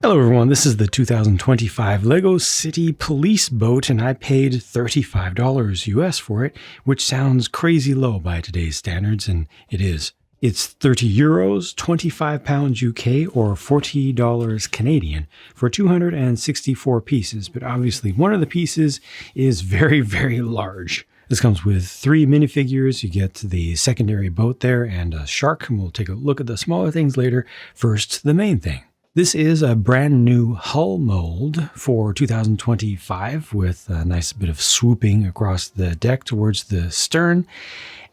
Hello everyone, this is the 2025 Lego City Police Boat and I paid $35 US for it, which sounds crazy low by today's standards, and it is. It's 30 euros, 25 pounds UK, or $40 Canadian for 264 pieces, but obviously one of the pieces is very, very large. This comes with 3 minifigures. You get the secondary boat there and a shark, and we'll take a look at the smaller things later. First, the main thing. This is a brand new hull mold for 2025 with a nice bit of swooping across the deck towards the stern.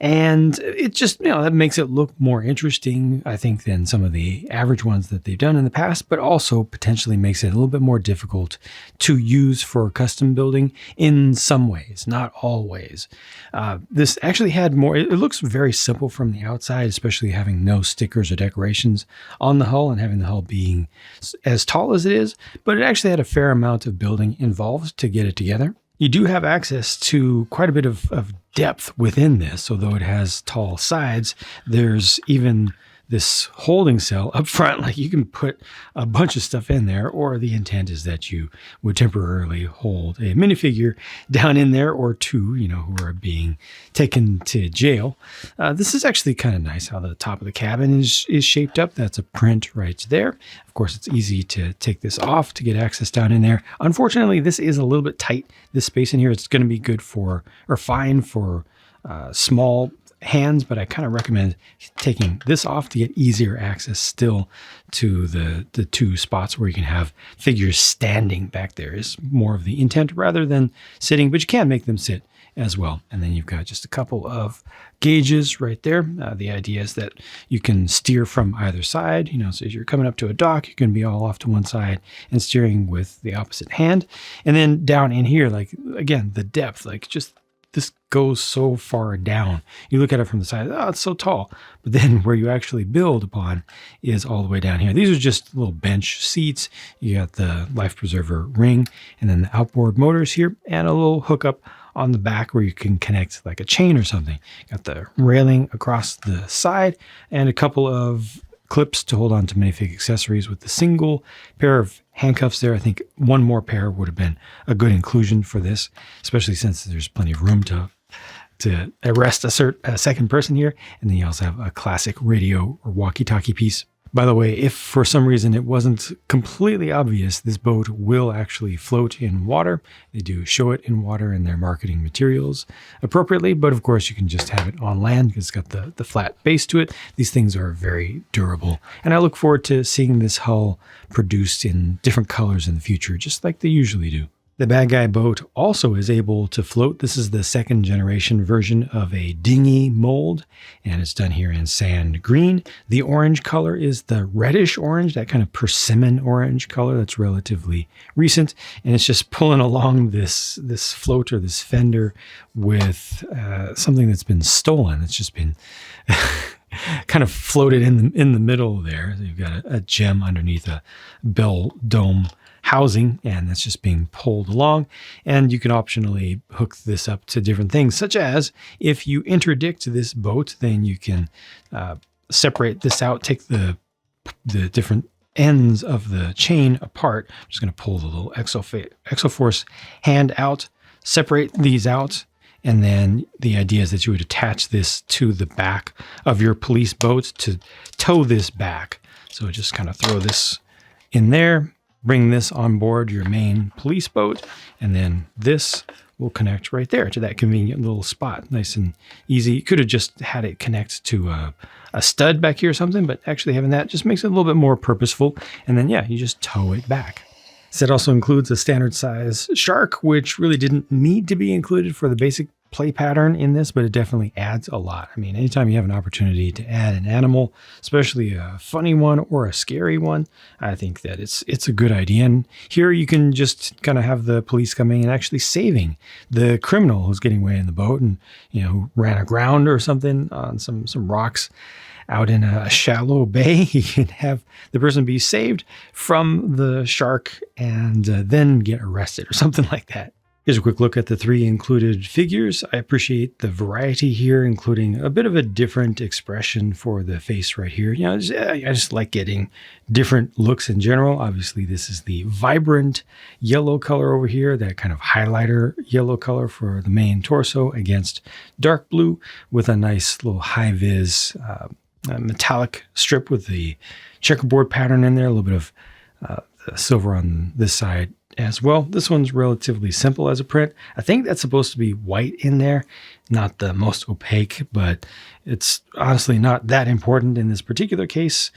And it just, that makes it look more interesting, I think, than some of the average ones that they've done in the past, but also potentially makes it a little bit more difficult to use for custom building in some ways, not always. This actually had more, it looks very simple from the outside, especially having no stickers or decorations on the hull and having the hull being as tall as it is, but it actually had a fair amount of building involved to get it together. You do have access to quite a bit of depth within this, although it has tall sides. There's even this holding cell up front, like you can put a bunch of stuff in there, or the intent is that you would temporarily hold a minifigure down in there, or two, who are being taken to jail. This is actually kind of nice how the top of the cabin is shaped up. That's a print right there. Of course, it's easy to take this off to get access down in there. Unfortunately, this is a little bit tight. This space in here, it's going to be good for, or fine for small hands, but I kind of recommend taking this off to get easier access still to the 2 spots where you can have figures standing back there is more of the intent rather than sitting, but you can make them sit as well. And then you've got just a couple of gauges right there. The idea is that you can steer from either side, so as you're coming up to a dock, you can be all off to one side and steering with the opposite hand. And then down in here, like, again, the depth, like just this goes so far down. You look at it from the side, it's so tall. But then where you actually build upon is all the way down here. These are just little bench seats. You got the life preserver ring, and then the outboard motors here, and a little hookup on the back where you can connect like a chain or something. Got the railing across the side, and a couple of clips to hold on to minifig accessories with the single pair of handcuffs there. I think one more pair would have been a good inclusion for this, especially since there's plenty of room to arrest a second person here. And then you also have a classic radio or walkie-talkie piece. By the way, if for some reason it wasn't completely obvious, this boat will actually float in water. They do show it in water in their marketing materials appropriately, but of course you can just have it on land because it's got the flat base to it. These things are very durable, and I look forward to seeing this hull produced in different colors in the future, just like they usually do. The bad guy boat also is able to float. This is the 2nd generation version of a dinghy mold, and it's done here in sand green. The orange color is the reddish orange, that kind of persimmon orange color that's relatively recent, and it's just pulling along this float or this fender with something that's been stolen. It's just been kind of floated in the middle there. So you've got a gem underneath a bell dome housing, and that's just being pulled along. And you can optionally hook this up to different things, such as if you interdict this boat, then you can separate this out, take the different ends of the chain apart. I'm just going to pull the little Exoforce hand out, separate these out, and then the idea is that you would attach this to the back of your police boat to tow this back. So just kind of throw this in there, bring this on board your main police boat, and then this will connect right there to that convenient little spot. Nice and easy. You could have just had it connect to a stud back here or something, but actually having that just makes it a little bit more purposeful. And then, you just tow it back. Set also includes a standard size shark, which really didn't need to be included for the basic play pattern in this, but it definitely adds a lot. I mean, anytime you have an opportunity to add an animal, especially a funny one or a scary one, I think that it's a good idea. And here you can just kind of have the police coming and actually saving the criminal who's getting away in the boat and, who ran aground or something on some rocks out in a shallow bay. You can have the person be saved from the shark and then get arrested or something like that. Here's a quick look at the 3 included figures. I appreciate the variety here, including a bit of a different expression for the face right here. I just like getting different looks in general. Obviously, this is the vibrant yellow color over here, that kind of highlighter yellow color for the main torso against dark blue with a nice little high-vis metallic strip with the checkerboard pattern in there, a little bit of silver on this side as well. This one's relatively simple as a print. I think that's supposed to be white in there, not the most opaque, but it's honestly not that important in this particular case.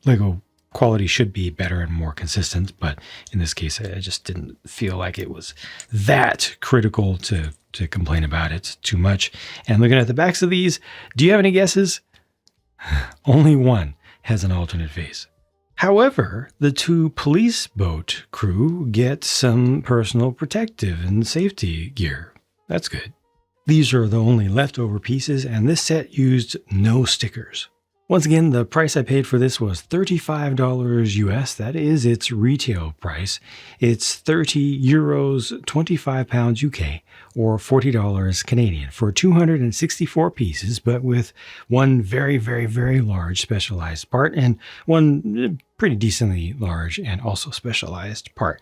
Lego quality should be better and more consistent, but in this case, I just didn't feel like it was that critical to complain about it too much. And looking at the backs of these, do you have any guesses? Only one has an alternate face. However, the 2 police boat crew get some personal protective and safety gear. That's good. These are the only leftover pieces, and this set used no stickers. Once again, the price I paid for this was $35 US. That is its retail price. It's 30 euros, 25 pounds UK, or $40 Canadian for 264 pieces, but with one very, very, very large specialized part and one pretty decently large and also specialized part.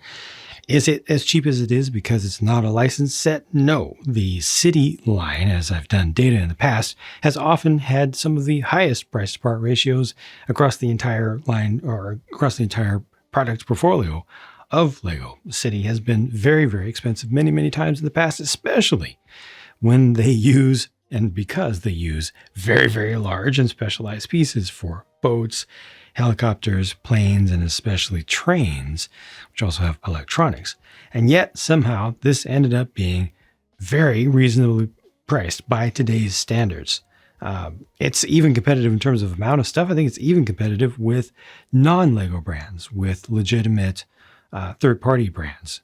Is it as cheap as it is because it's not a licensed set? No. The City line, as I've done data in the past, has often had some of the highest price to part ratios across the entire line or across the entire product portfolio of Lego. City has been very, very expensive many, many times in the past, especially when they use and because they use very, very large and specialized pieces for boats, helicopters, planes, and especially trains, which also have electronics. And yet, somehow, this ended up being very reasonably priced by today's standards. It's even competitive in terms of amount of stuff. I think it's even competitive with non-Lego brands, with legitimate third-party brands,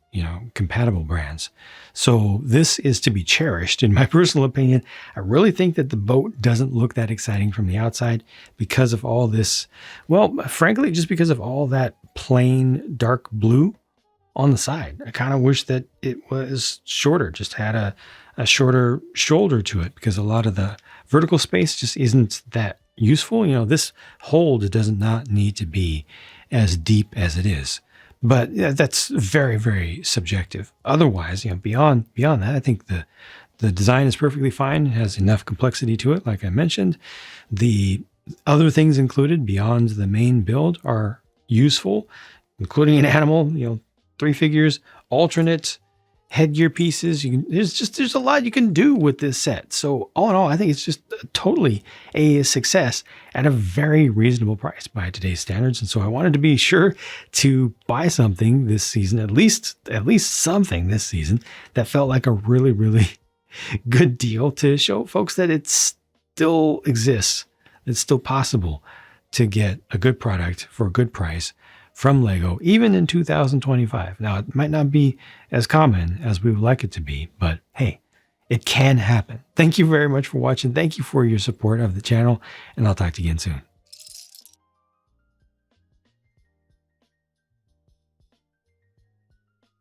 compatible brands. So this is to be cherished, in my personal opinion. I really think that the boat doesn't look that exciting from the outside because of all this. Well, frankly, just because of all that plain dark blue on the side. I kind of wish that it was shorter, just had a shorter shoulder to it, because a lot of the vertical space just isn't that useful. This hold does not need to be as deep as it is. But that's very, very subjective. Otherwise, beyond that, I think the design is perfectly fine. It has enough complexity to it, like I mentioned. The other things included beyond the main build are useful, including an animal, 3 figures, alternate headgear pieces. There's a lot you can do with this set. So all in all, I think it's just totally a success at a very reasonable price by today's standards. And so I wanted to be sure to buy something this season, at least something this season that felt like a really, really good deal to show folks that it still exists. It's still possible to get a good product for a good price from Lego, even in 2025. Now, it might not be as common as we would like it to be, but hey, it can happen. Thank you very much for watching. Thank you for your support of the channel, and I'll talk to you again soon.